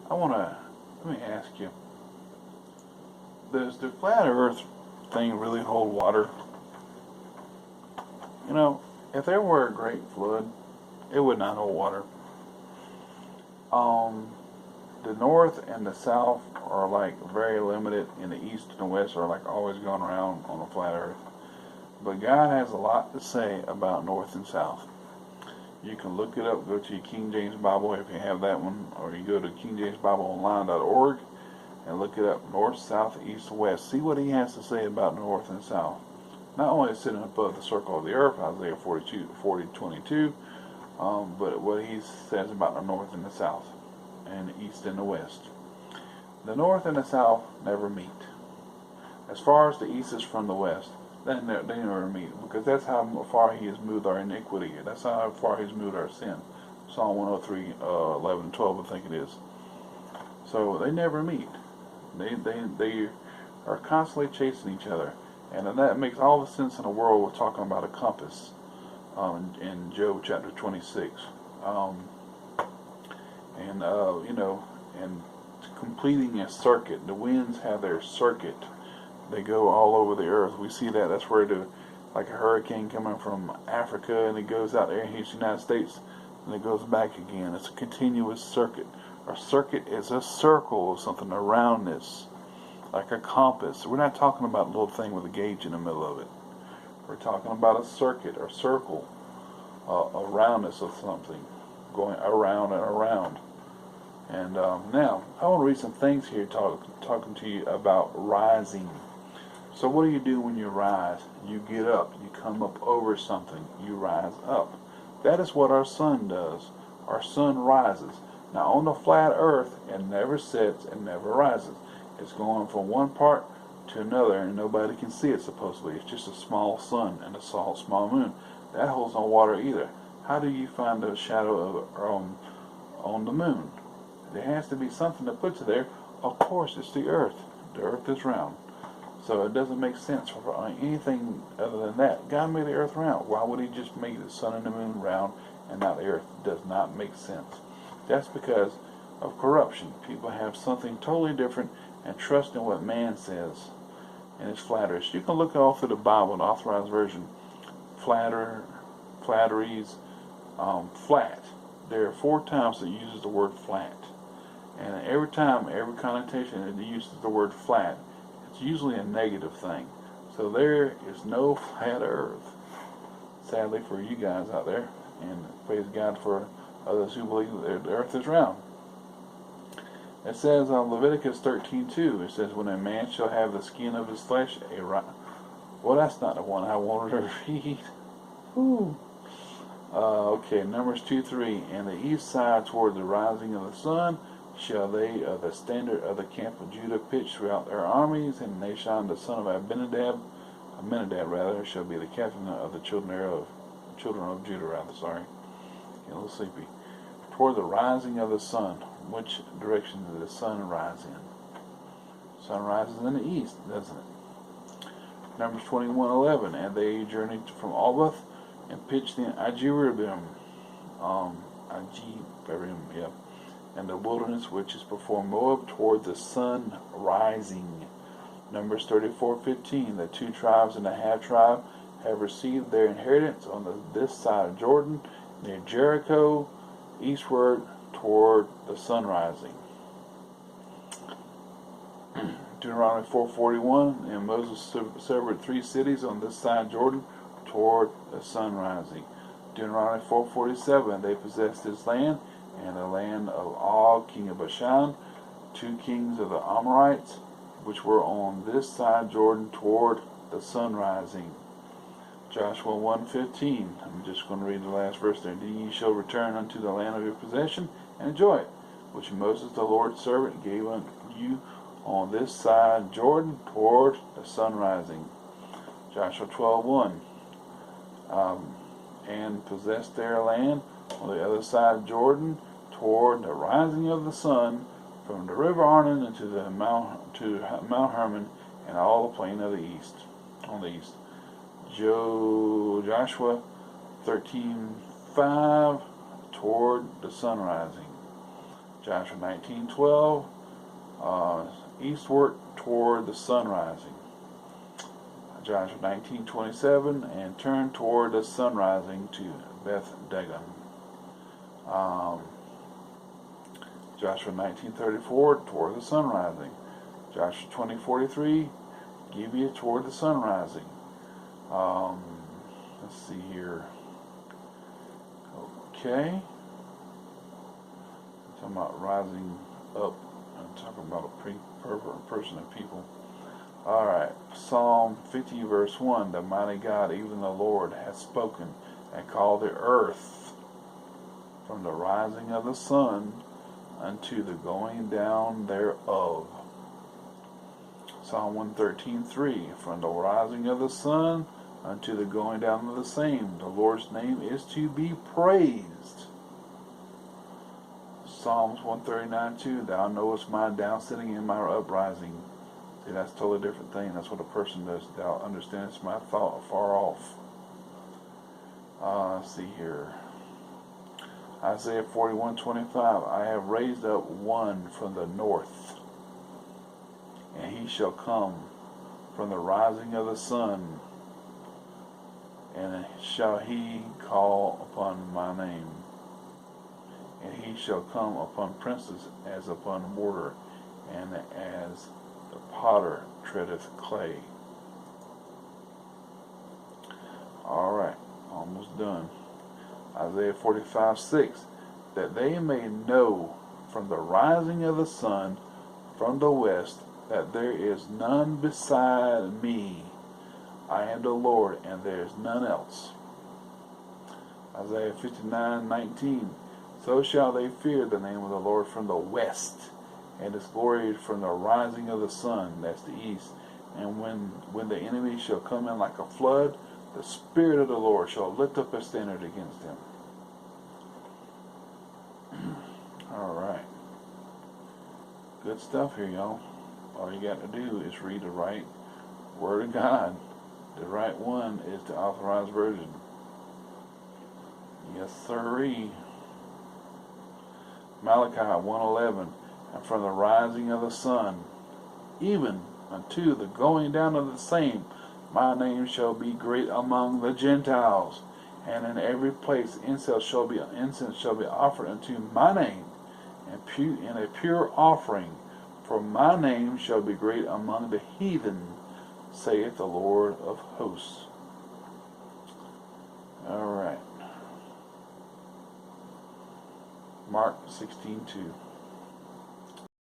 let me ask you, does the flat Earth thing really hold water? You know, if there were a great flood, it would not hold water. Um, the North and the South are like very limited, and the East and the West are like always going around on a flat Earth. But God has a lot to say about North and South. You can look it up. Go to your King James Bible if you have that one, or you go to kingjamesbibleonline.org and look it up. North, South, East, West. See what He has to say about North and South. Not only sitting above the circle of the earth, Isaiah 40:22, but what He says about the North and the South, and the East and the West. The North and the South never meet. As far as the East is from the West, they never meet, because that's how far He has moved our iniquity. That's how far He's moved our sin. Psalm 103, 11, 12, I think it is. So they never meet. They are constantly chasing each other. And that makes all the sense in the world. We're talking about a compass in Job chapter 26. Um, and completing a circuit. The winds have their circuit. They go all over the earth. We see that. That's where like a hurricane coming from Africa, and it goes out there and hits the United States, and it goes back again. It's a continuous circuit. A circuit is a circle of something around this, like a compass. We're not talking about a little thing with a gauge in the middle of it. We're talking about a circuit or circle around us of something, going around and around. And now, I want to read some things here talking to you about rising. So what do you do when you rise? You get up. You come up over something. You rise up. That is what our sun does. Our sun rises. Now, on the flat earth, it never sets and never rises. It's going from one part to another, and nobody can see it, supposedly. It's just a small sun and a small moon. That holds no water either. How do you find the shadow on the moon? There has to be something that puts it there. Of course, it's the earth. The earth is round. So it doesn't make sense for anything other than that. God made the earth round. Why would He just make the sun and the moon round and not the earth? It does not make sense. That's because of corruption. People have something totally different and trust in what man says, and it's flatterers. You can look all through the Bible, the Authorized Version. Flatteries, flat. There are 4 times it uses the word flat. And every time, every connotation it uses the word flat, it's usually a negative thing. So there is no flat earth, sadly for you guys out there, and praise God for others who believe that the earth is round. It says on Leviticus 13:2, it says, when a man shall have the skin of his flesh, well, that's not the one I wanted to read. Ooh. Okay, Numbers 2:3, and the east side toward the rising of the sun shall they of the standard of the camp of Judah pitch throughout their armies, and Nashon the son of Abinadab shall be the captain of the children of Judah sorry. Getting a little sleepy. Toward the rising of the sun. Which direction does the sun rise in? Sun rises in the east, doesn't it? Numbers 21:11, and they journeyed from Albath and pitched in Ajerim, and the wilderness which is before Moab toward the sun rising. Numbers 34:15, the 2 tribes and the half tribe have received their inheritance on this side of Jordan, near Jericho, eastward toward the sun rising. Deuteronomy 4:41, and Moses severed 3 cities on this side of Jordan toward the sun rising. Deuteronomy 4:47, they possessed this land, and the land of Og, king of Bashan, 2 kings of the Amorites, which were on this side Jordan toward the sun rising. Joshua 1:15, I'm just going to read the last verse there. Then ye shall return unto the land of your possession, and enjoy it, which Moses the Lord's servant gave unto you on this side Jordan toward the sun rising. Joshua 12:1, and possess their land on the other side of Jordan toward the rising of the sun, from the river Arnon into the Mount Hermon, and all the plain of the east, on the east. Joshua 13:5, toward the sun rising. Joshua 19:12, eastward toward the sun rising. Joshua 19:27, and turn toward the sun rising to Beth Dagon. Joshua 19:34, toward the sun rising. Joshua 20:43, Gibeah toward the sun rising. Let's see here. Okay. I'm talking about rising up. I'm talking about a person and people. Alright. Psalm 50 verse 1. The mighty God, even the Lord, hath spoken, and called the earth from the rising of the sun unto the going down thereof. Psalm 113:3. From the rising of the sun unto the going down of the same, the Lord's name is to be praised. Psalms 139:2. Thou knowest my down sitting and my uprising. See, that's a totally different thing. That's what a person does. Thou understandest my thought afar off. Let's see here. Isaiah 41:25. I have raised up one from the north, and he shall come from the rising of the sun, and shall he call upon my name. And he shall come upon princes as upon mortar, and as the potter treadeth clay. Alright, almost done. Isaiah 45:6. That they may know from the rising of the sun from the west that there is none beside me. I am the Lord, and there is none else. Isaiah 59:19. So shall they fear the name of the Lord from the west, and his glory from the rising of the sun, that's the east. And when the enemy shall come in like a flood, the Spirit of the Lord shall lift up a standard against him. Alright. Good stuff here, y'all. All you got to do is read the right Word of God. The right one is the Authorized Version. Yes, sirree. Malachi 1:11. And from the rising of the sun, even unto the going down of the same, my name shall be great among the Gentiles, and in every place incense shall be offered unto my name, and a pure offering, for my name shall be great among the heathen, saith the Lord of hosts. Alright. Mark 16:2.